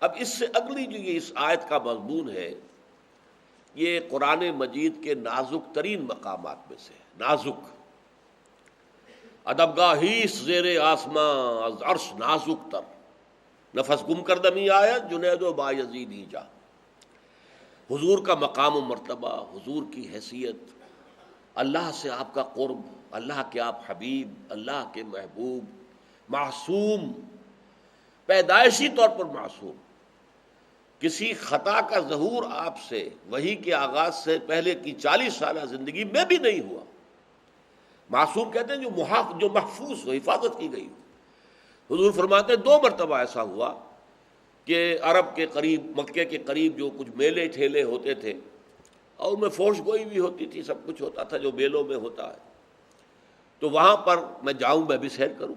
اب اس سے اگلی جو یہ اس آیت کا مضمون ہے، یہ قرآن مجید کے نازک ترین مقامات میں سے ہے۔ نازک ادبگاہی زیر آسماں از عرش نازک تر، نفس گم کردمی آیت جنید و بایزیدی جا۔ حضور کا مقام و مرتبہ، حضور کی حیثیت، اللہ سے آپ کا قرب، اللہ کے آپ حبیب، اللہ کے محبوب، معصوم، پیدائشی طور پر معصوم، کسی خطا کا ظہور آپ سے وحی کے آغاز سے پہلے کی 40 سالہ زندگی میں بھی نہیں ہوا۔ معصوم کہتے ہیں جو محفوظ ہو، حفاظت کی گئی ہو۔ حضور فرماتے ہیں 2 مرتبہ ایسا ہوا کہ عرب کے قریب، مکے کے قریب جو کچھ میلے ٹھیلے ہوتے تھے اور ان میں فوش گوئی بھی ہوتی تھی، سب کچھ ہوتا تھا جو میلوں میں ہوتا ہے، تو وہاں پر میں جاؤں، میں بھی سیر کروں۔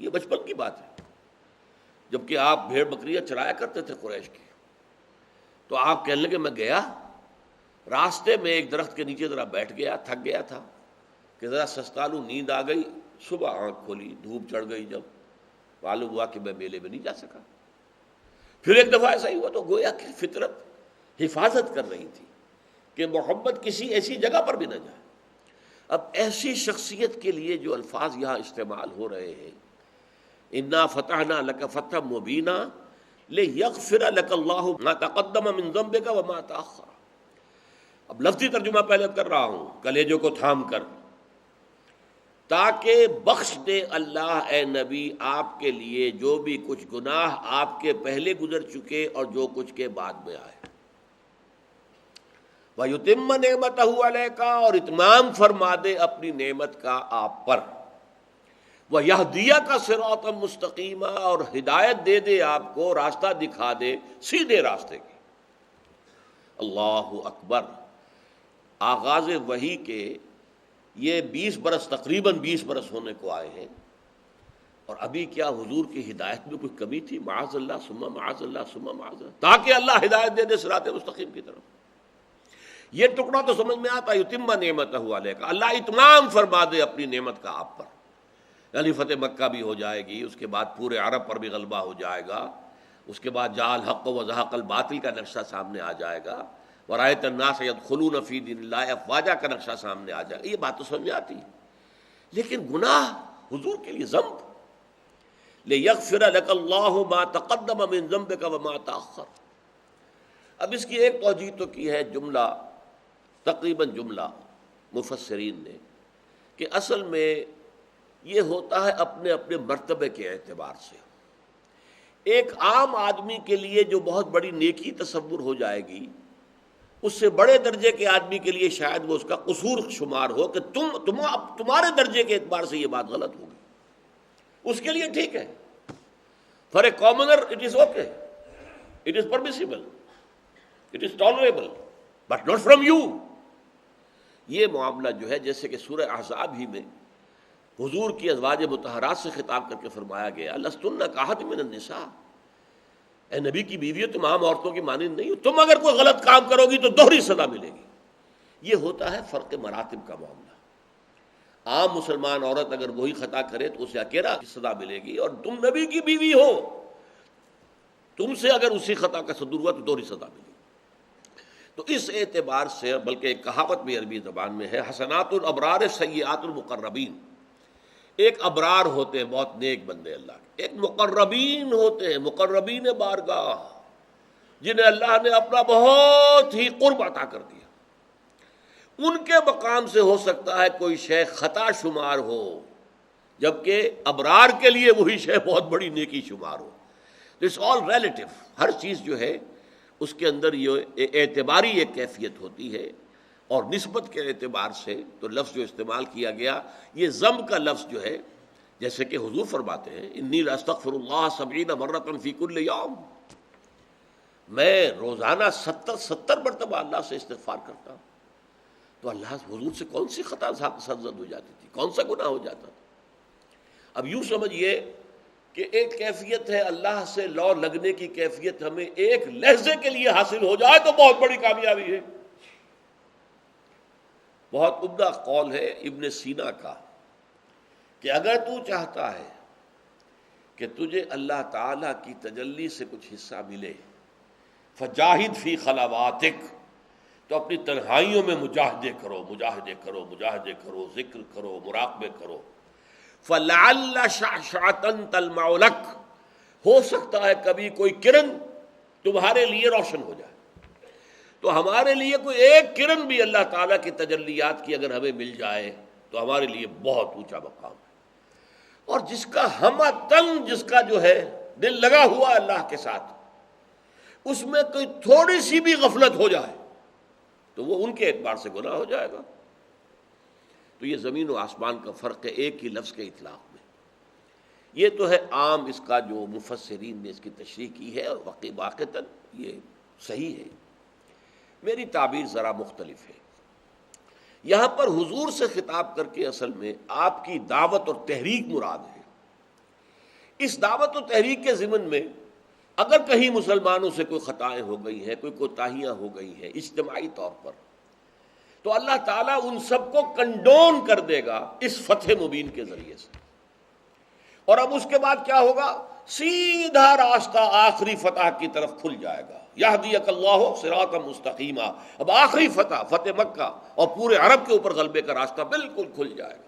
یہ بچپن کی بات ہے، جبکہ آپ بھیڑ بکریاں چرایا کرتے تھے قریش کی۔ تو آپ کہنے لگے میں گیا، راستے میں ایک درخت کے نیچے ذرا بیٹھ گیا، تھک گیا تھا کہ ذرا سستا لوں، نیند آ گئی، صبح آنکھ کھولی، دھوپ چڑھ گئی، جب معلوم ہوا کہ میں میلے میں نہیں جا سکا۔ پھر ایک دفعہ ایسا ہی ہوا تو گویا کہ فطرت حفاظت کر رہی تھی کہ محمد کسی ایسی جگہ پر بھی نہ جائے۔ اب ایسی شخصیت کے لیے جو الفاظ یہاں استعمال ہو رہے ہیں، انا فتحنا لک فتحا مبینا لیغفر لک اللہ ما تقدم من ذنبک وما تأخر۔ اب لفظی ترجمہ پہلے کر رہا ہوں کلیجوں کو تھام کر، تاکہ بخش دے اللہ اے نبی آپ کے لیے جو بھی کچھ گناہ آپ کے پہلے گزر چکے اور جو کچھ کے بعد میں آئے۔ وَيُتِمَّ نِعْمَتَهُ عَلَيْكَ، اور اتمام فرما دے اپنی نعمت کا آپ پر۔ وَيَهْدِيَكَ صِرَاطًا مُسْتَقِيمًا، اور ہدایت دے دے آپ کو، راستہ دکھا دے سیدھے راستے کی۔ اللہ اکبر۔ آغاز وحی کے یہ 20 برس، تقریباً 20 برس ہونے کو آئے ہیں، اور ابھی کیا حضور کی ہدایت میں کوئی کمی تھی؟ معاذ اللہ ثم معاذ اللہ ثم معاذ اللہ، تاکہ اللہ ہدایت دے دے صراط مستقیم کی طرف۔ یہ ٹکڑا تو سمجھ میں آتا، یتم نعمتہ علیک، اللہ اتمام فرما دے اپنی نعمت کا آپ پر، یعنی فتح مکہ بھی ہو جائے گی، اس کے بعد پورے عرب پر بھی غلبہ ہو جائے گا، اس کے بعد جاء الحق وزهق الباطل کا نقشہ سامنے آ جائے گا، ورأیت الناس يدخلون فی دین اللہ افواجا کا نقشہ سامنے آ جائے گا۔ یہ بات تو سمجھ میں آتی ہے، لیکن گناہ حضور کے لیے ذنب، لیغفر لک اللہ ما تقدم من ذنبک وما تأخر۔ اب اس کی ایک توجیہ تو کی ہے جملہ، تقریباً جملہ مفسرین نے، کہ اصل میں یہ ہوتا ہے اپنے اپنے مرتبے کے اعتبار سے۔ ایک عام آدمی کے لیے جو بہت بڑی نیکی تصور ہو جائے گی، اس سے بڑے درجے کے آدمی کے لیے شاید وہ اس کا قصور شمار ہو کہ تمہارے درجے کے اعتبار سے یہ بات غلط ہوگی، اس کے لیے ٹھیک ہے۔ For a commoner it is okay, it is permissible, it is tolerable, but not from you. یہ معاملہ جو ہے، جیسے کہ سورہ احزاب ہی میں حضور کی ازواج مطہرات سے خطاب کر کے فرمایا گیا، لستن کاحد من النساء، اے نبی کی بیویوں تم عام عورتوں کی مانند نہیں ہو، تم اگر کوئی غلط کام کرو گی تو دوہری سزا ملے گی۔ یہ ہوتا ہے فرق مراتب کا معاملہ۔ عام مسلمان عورت اگر وہی خطا کرے تو اسے اکیلا سزا ملے گی، اور تم نبی کی بیوی ہو، تم سے اگر اسی خطا کا صدور ہوا تو دوہری سزا ملے گی۔ تو اس اعتبار سے، بلکہ ایک کہاوت بھی عربی زبان میں ہے، حسنات الابرار سیئات المقربین۔ ایک ابرار ہوتے ہیں بہت نیک بندے اللہ کے، ایک مقربین ہوتے ہیں، مقربین بارگاہ، جنہیں اللہ نے اپنا بہت ہی قرب عطا کر دیا۔ ان کے مقام سے ہو سکتا ہے کوئی شے خطا شمار ہو، جبکہ ابرار کے لیے وہی شے بہت بڑی نیکی شمار ہو۔ اٹس آل ریلیٹو، ہر چیز جو ہے اس کے اندر یہ اعتباری ایک کیفیت ہوتی ہے، اور نسبت کے اعتبار سے تو لفظ جو استعمال کیا گیا، یہ ذم کا لفظ جو ہے، جیسے کہ حضور فرماتے ہیں انی لاستغفر اللہ 70 مرۃ فی کل یوم، میں روزانہ 70 مرتبہ اللہ سے استغفار کرتا ہوں۔ تو اللہ حضور سے کون سی خطا سرزد ہو جاتی تھی، کون سا گناہ ہو جاتا تھا؟ اب یوں سمجھیے کہ ایک کیفیت ہے اللہ سے لو لگنے کی کیفیت، ہمیں ایک لحظے کے لیے حاصل ہو جائے تو بہت بڑی کامیابی ہے۔ بہت عمدہ قول ہے ابن سینا کا کہ اگر تو چاہتا ہے کہ تجھے اللہ تعالیٰ کی تجلی سے کچھ حصہ ملے، فجاہد فی خلواتک، تو اپنی تنہائیوں میں مجاہدے کرو، مجاہدے کرو، مجاہدے کرو، ذکر کرو، مراقبے کرو۔ فلعل شعشعۃ تلمع لک، ہو سکتا ہے کبھی کوئی کرن تمہارے لیے روشن ہو جائے۔ تو ہمارے لیے کوئی ایک کرن بھی اللہ تعالیٰ کی تجلیات کی اگر ہمیں مل جائے تو ہمارے لیے بہت اونچا مقام ہے۔ اور جس کا ہمہ تن، جس کا جو ہے دل لگا ہوا اللہ کے ساتھ، اس میں کوئی تھوڑی سی بھی غفلت ہو جائے تو وہ ان کے اعتبار سے گناہ ہو جائے گا۔ تو یہ زمین و آسمان کا فرق ہے ایک ہی لفظ کے اطلاق میں۔ یہ تو ہے عام اس کا جو مفسرین نے اس کی تشریح کی ہے، اور واقعتاً یہ صحیح ہے۔ میری تعبیر ذرا مختلف ہے۔ یہاں پر حضور سے خطاب کر کے اصل میں آپ کی دعوت اور تحریک مراد ہے۔ اس دعوت و تحریک کے ضمن میں اگر کہیں مسلمانوں سے کوئی خطائیں ہو گئی ہیں، کوئی کوتاہیاں ہو گئی ہیں اجتماعی طور پر، تو اللہ تعالیٰ ان سب کو کنڈون کر دے گا اس فتح مبین کے ذریعے سے۔ اور اب اس کے بعد کیا ہوگا؟ سیدھا راستہ آخری فتح کی طرف کھل جائے گا۔ یہدیک اللہ صراطا مستقیما، اب آخری فتح، فتح مکہ اور پورے عرب کے اوپر غلبے کا راستہ بالکل کھل جائے گا۔